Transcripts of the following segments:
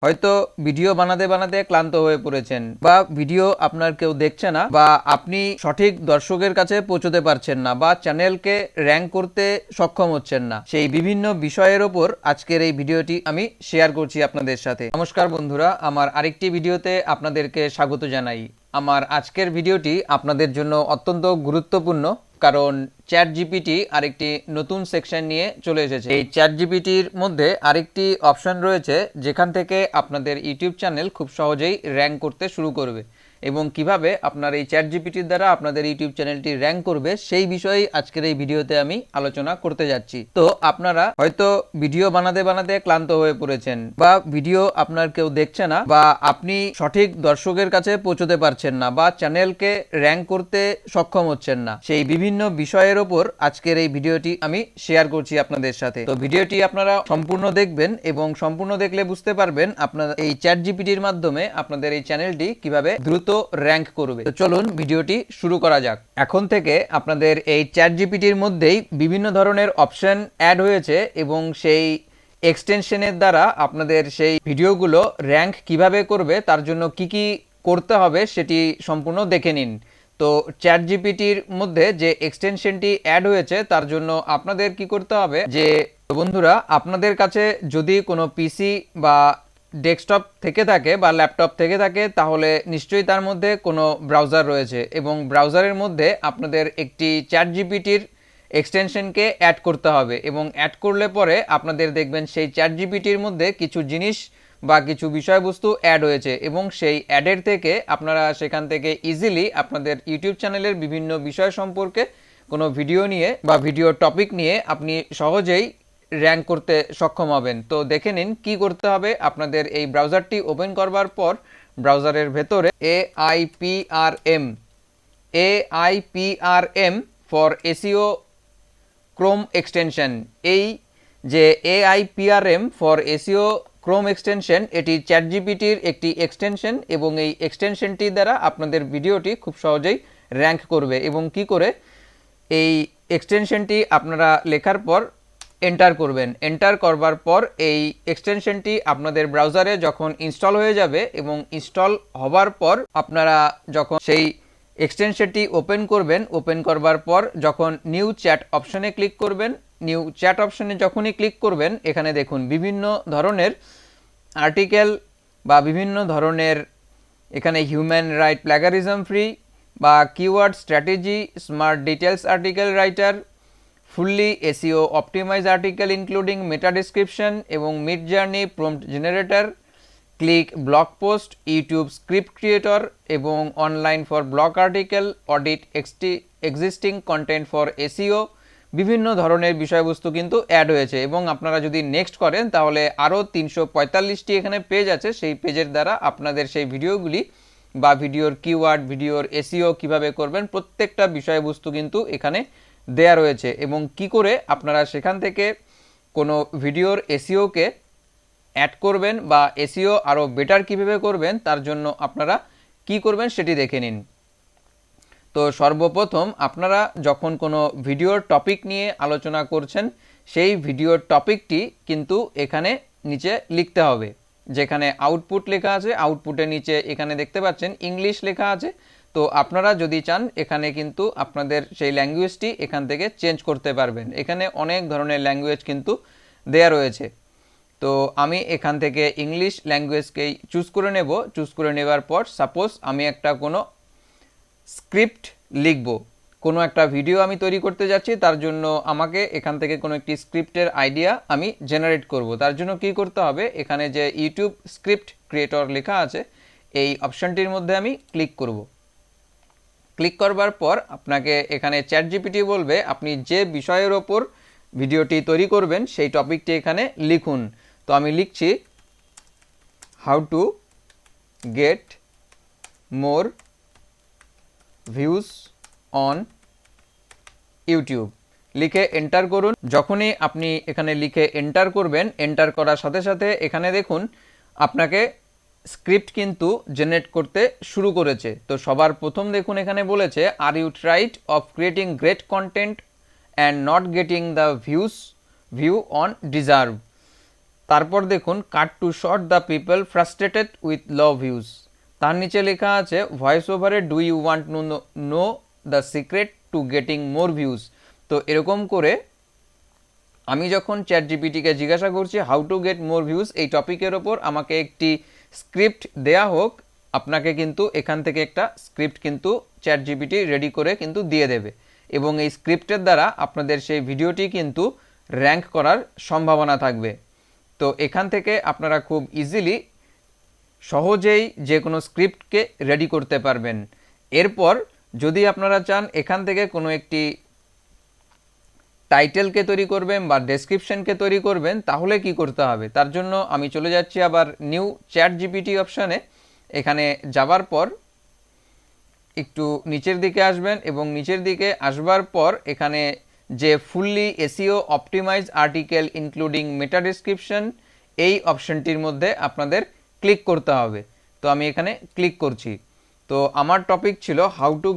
হয়তো ভিডিও বানাতে বানাতে ক্লান্ত হয়ে পড়েছেন বা ভিডিও আপনার কেউ দেখছে না বা আপনি সঠিক দর্শকের কাছে পৌঁছতে পারছেন না বা চ্যানেলকে র্যাঙ্ক করতে সক্ষম হচ্ছেন না, সেই বিভিন্ন বিষয়ের ওপর আজকের এই ভিডিওটি আমি শেয়ার করছি আপনাদের সাথে। নমস্কার বন্ধুরা, আমার আরেকটি ভিডিওতে আপনাদেরকে স্বাগত জানাই। আমার আজকের ভিডিওটি আপনাদের জন্য অত্যন্ত গুরুত্বপূর্ণ, কারণ চ্যাট জিপিটি আরেকটি নতুন সেকশন নিয়ে চলে এসেছে। এই চ্যাট জিপিটির মধ্যে আরেকটি অপশন রয়েছে যেখান থেকে আপনাদের ইউটিউব চ্যানেল খুব সহজেই র্যাঙ্ক করতে শুরু করবে এবং কিভাবে আপনার এই চ্যাট জিপিটির দ্বারা আপনাদের ইউটিউব চ্যানেলটি র্যাঙ্ক করবে সেই বিষয়ে আজকের এই ভিডিওতে আমি আলোচনা করতে যাচ্ছি। তো আপনারা হয়তো ভিডিও বানাতে বানাতে ক্লান্ত হয়ে পড়েছেন বা ভিডিও আপনার কেউ দেখছে না বা আপনি সঠিক দর্শকের কাছে পৌঁছতে পারছেন না বা চ্যানেলকে র্যাঙ্ক করতে সক্ষম হচ্ছেন না, সেই বিভিন্ন বিষয়ের ওপর আজকের এই ভিডিওটি আমি শেয়ার করছি আপনাদের সাথে। তো ভিডিওটি আপনারা সম্পূর্ণ দেখবেন এবং সম্পূর্ণ দেখলে বুঝতে পারবেন আপনার এই চ্যাট জিপিটির মাধ্যমে আপনাদের এই চ্যানেলটি কিভাবে দ্রুত র্যাঙ্ক করবে। তো চলুন ভিডিওটি শুরু করা যাক। এখন থেকে আপনাদের এই চ্যাট জিপিটির মধ্যেই বিভিন্ন ধরনের অপশন অ্যাড হয়েছে এবং সেই এক্সটেনশনের দ্বারা আপনাদের সেই ভিডিওগুলো র্যাঙ্ক কিভাবে করবে তার জন্য কি কি করতে হবে সেটি সম্পূর্ণ দেখে নিন। তো চ্যাট জিপিটির মধ্যে যে এক্সটেনশনটি অ্যাড হয়েছে তার জন্য আপনাদের কি করতে হবে, যে বন্ধুরা আপনাদের কাছে যদি কোনো পিসি বা ডেস্কটপ থেকে থাকে বা ল্যাপটপ থেকে থাকে তাহলে নিশ্চয়ই তার মধ্যে কোনো ব্রাউজার রয়েছে এবং ব্রাউজারের মধ্যে আপনাদের একটি চ্যাট জিপিটির এক্সটেনশনকে অ্যাড করতে হবে এবং অ্যাড করলে পরে আপনাদের দেখবেন সেই চ্যাট জিপিটির মধ্যে কিছু জিনিস বা কিছু বিষয়বস্তু অ্যাড হয়েছে এবং সেই অ্যাডের থেকে আপনারা সেখান থেকে ইজিলি আপনাদের ইউটিউব চ্যানেলের বিভিন্ন বিষয় সম্পর্কে কোনো ভিডিও নিয়ে বা ভিডিও টপিক নিয়ে আপনি সহজেই র্যাঙ্ক করতে সক্ষম হবেন। তো দেখে নিন কি করতে হবে। আপনাদের এই ব্রাউজারটি ওপেন করবার পর ব্রাউজারের ভেতরে AIPRM for SEO Chrome extension, এই যে AIPRM for SEO Chrome extension এটি চ্যাট জিপিটির একটি এক্সটেনশন এবং এই এক্সটেনশনটি দ্বারা আপনাদের ভিডিওটি খুব সহজেই র্যাঙ্ক করবে। এবং কি করে এই এক্সটেনশনটি আপনারা লেখার পর এন্টার করবেন, এন্টার করবার পর এই এক্সটেনশনটি আপনাদের ব্রাউজারে যখন ইনস্টল হয়ে যাবে এবং ইনস্টল হবার পর আপনারা যখন সেই এক্সটেনশনটি ওপেন করবেন, ওপেন করবার পর যখন নিউ চ্যাট অপশনে ক্লিক করবেন, নিউ চ্যাট অপশনে যখনই ক্লিক করবেন এখানে দেখুন বিভিন্ন ধরনের আর্টিকেল বা বিভিন্ন ধরনের এখানে হিউম্যান রাইট প্ল্যাগারিজম ফ্রি বা keyword strategy, smart details article writer, fully SEO optimise article including meta description এবং Midjourney prompt generator, click blog post, YouTube script creator এবং online for blog article, audit existing content for SEO, বিভিন্ন ধরনের বিষয়বস্তু কিন্তু add হয়েছে। এবং আপনারা যদি নেক্সট করেন তাহলে আরও 345টি এখানে পেজ আছে, সেই পেজের দ্বারা আপনাদের সেই ভিডিওগুলি বা ভিডিওর কিওয়ার্ড, ভিডিওর এসইও কিভাবে করবেন প্রত্যেকটা বিষয়বস্তু কিন্তু এখানে দেয়া রয়েছে এবং কি করে আপনারা সেখান থেকে কোনো ভিডিওর এসইওকে অ্যাড করবেন বা এসইও আরও বেটার কীভাবে করবেন তার জন্য আপনারা কি করবেন সেটি দেখে নিন। তো সর্বপ্রথম আপনারা যখন কোনো ভিডিওর টপিক নিয়ে আলোচনা করছেন সেই ভিডিওর টপিকটি কিন্তু এখানে নিচে লিখতে হবে। যেখানে আউটপুট লেখা আছে, আউটপুটের নিচে এখানে দেখতে পাচ্ছেন ইংলিশ লেখা আছে। তো আপনারা যদি চান এখানে কিন্তু আপনাদের সেই ল্যাঙ্গুয়েজটি এখান থেকে চেঞ্জ করতে পারবেন। এখানে অনেক ধরনের ল্যাঙ্গুয়েজ কিন্তু দেয়া রয়েছে। তো আমি এখান থেকে ইংলিশ ল্যাঙ্গুয়েজকেই চুজ করে নেব। চুজ করে নেবার পর সাপোজ আমি একটা কোনো স্ক্রিপ্ট লিখব, কোনো একটা ভিডিও আমি তৈরি করতে যাচ্ছি, তার জন্য আমাকে এখান থেকে কোনো একটি স্ক্রিপ্টের আইডিয়া আমি জেনারেট করব। তার জন্য কি করতে হবে, এখানে যে ইউটিউব স্ক্রিপ্ট ক্রিয়েটর লেখা আছে এই অপশানটির মধ্যে আমি ক্লিক করব। ক্লিক করবার পর আপনাকে এখানে চ্যাট জিপিটি বলবে আপনি যে বিষয়ের ওপর ভিডিওটি তৈরি করবেন সেই টপিকটি এখানে লিখুন। তো আমি লিখছি how to get more views on YouTube, লিখে এন্টার করুন। যখনই আপনি এখানে লিখে এন্টার করবেন, এন্টার করার সাথে সাথে এখানে দেখুন আপনাকে স্ক্রিপ্ট কিন্তু জেনারেট করতে শুরু করেছে। তো সবার প্রথম দেখুন এখানে বলেছে are you tired of creating great content and not getting the view on deserve. তারপর দেখুন cut to short the people frustrated with low views, তার নিচে লেখা আছে ভয়েস ওভারে do you want to know the secret to getting more views. তো এরকম করে আমি যখন চ্যাট জিপিটিকে জিজ্ঞাসা করছি how to get more views এই টপিকের ওপর আমাকে একটি স্ক্রিপ্ট দেয়া হোক, আপনাকে কিন্তু এখান থেকে একটা স্ক্রিপ্ট কিন্তু চ্যাট জিপিটি রেডি করে কিন্তু দিয়ে দেবে এবং এই স্ক্রিপ্টের দ্বারা আপনাদের সেই ভিডিওটি কিন্তু র্যাঙ্ক করার সম্ভাবনা থাকবে। তো এখান থেকে আপনারা খুব ইজিলি সহজেই যে কোনো স্ক্রিপ্টকে রেডি করতে পারবেন। এরপর যদি আপনারা চান এখান থেকে কোনো একটি টাইটেলকে তৈরি করবেন বা ডেসক্রিপশনকে তৈরি করবেন, তাহলে কি করতে হবে? তার জন্য আমি চলে যাচ্ছি আবার নিউ চ্যাট জিপিটি অপশানে। এখানে যাবার পর একটু নিচের দিকে আসবেন এবং নিচের দিকে আসবার পর এখানে যে fully SEO optimise article including meta description এই অপশনটির মধ্যে আপনাদের ক্লিক করতে হবে। তো আমি এখানে ক্লিক করছি। তো আমার টপিক ছিল how to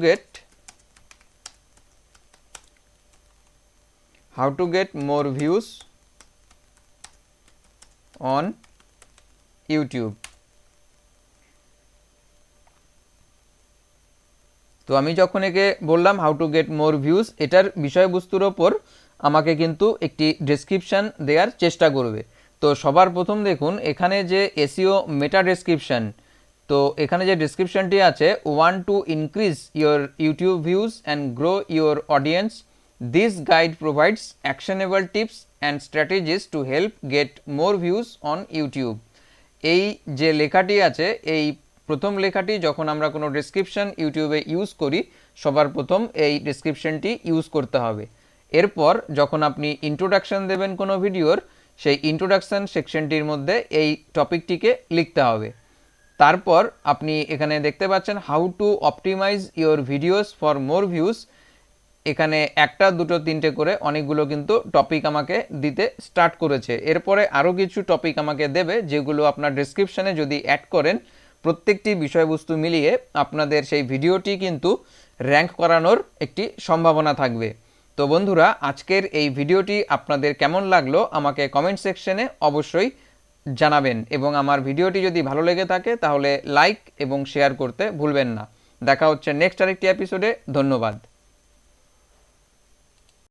get more views on YouTube. তো আমি যখন একে বললাম how to get more views, এটার বিষয়বস্তুর ওপর আমাকে কিন্তু একটি ডেসক্রিপশান দেওয়ার চেষ্টা করবে। তো সবার প্রথম দেখুন এখানে যে এসইও মেটা ডেসক্রিপশান, তো এখানে যে ডেসক্রিপশানটি আছে one to increase your YouTube views and grow your audience, this guide provides actionable tips and strategies to help gate more views on YouTube. এই যে লেখাটি আছে, এই প্রথম লেখাটি যখন আমরা কোনো ডেসক্রিপশন ইউটিউবে ইউজ করি সবার প্রথম এই ডেসক্রিপশনটি ইউজ করতে হবে। এরপর যখন আপনি ইন্ট্রোডাকশন দেবেন কোনো ভিডিওর, সেই ইন্ট্রোডাকশন সেকশনটির মধ্যে এই টপিকটিকে লিখতে হবে। তারপর আপনি এখানে দেখতে পাচ্ছেন how to optimise your videos for more views. এখানে একটা দুটো তিনটে করে অনেকগুলো কিন্তু টপিক আমাকে দিতে স্টার্ট করেছে। এরপরে আরও কিছু টপিক আমাকে দেবে যেগুলো আপনার ডেসক্রিপশানে যদি অ্যাড করেন প্রত্যেকটি বিষয়বস্তু মিলিয়ে আপনাদের সেই ভিডিওটি কিন্তু র্যাঙ্ক করানোর একটি সম্ভাবনা থাকবে। তো বন্ধুরা, আজকের এই ভিডিওটি আপনাদের কেমন লাগলো আমাকে কমেন্ট সেকশনে অবশ্যই জানাবেন এবং আমার ভিডিওটি যদি ভালো লেগে থাকে তাহলে লাইক এবং শেয়ার করতে ভুলবেন না। দেখা হচ্ছে নেক্সট আরেকটি এপিসোডে। ধন্যবাদ।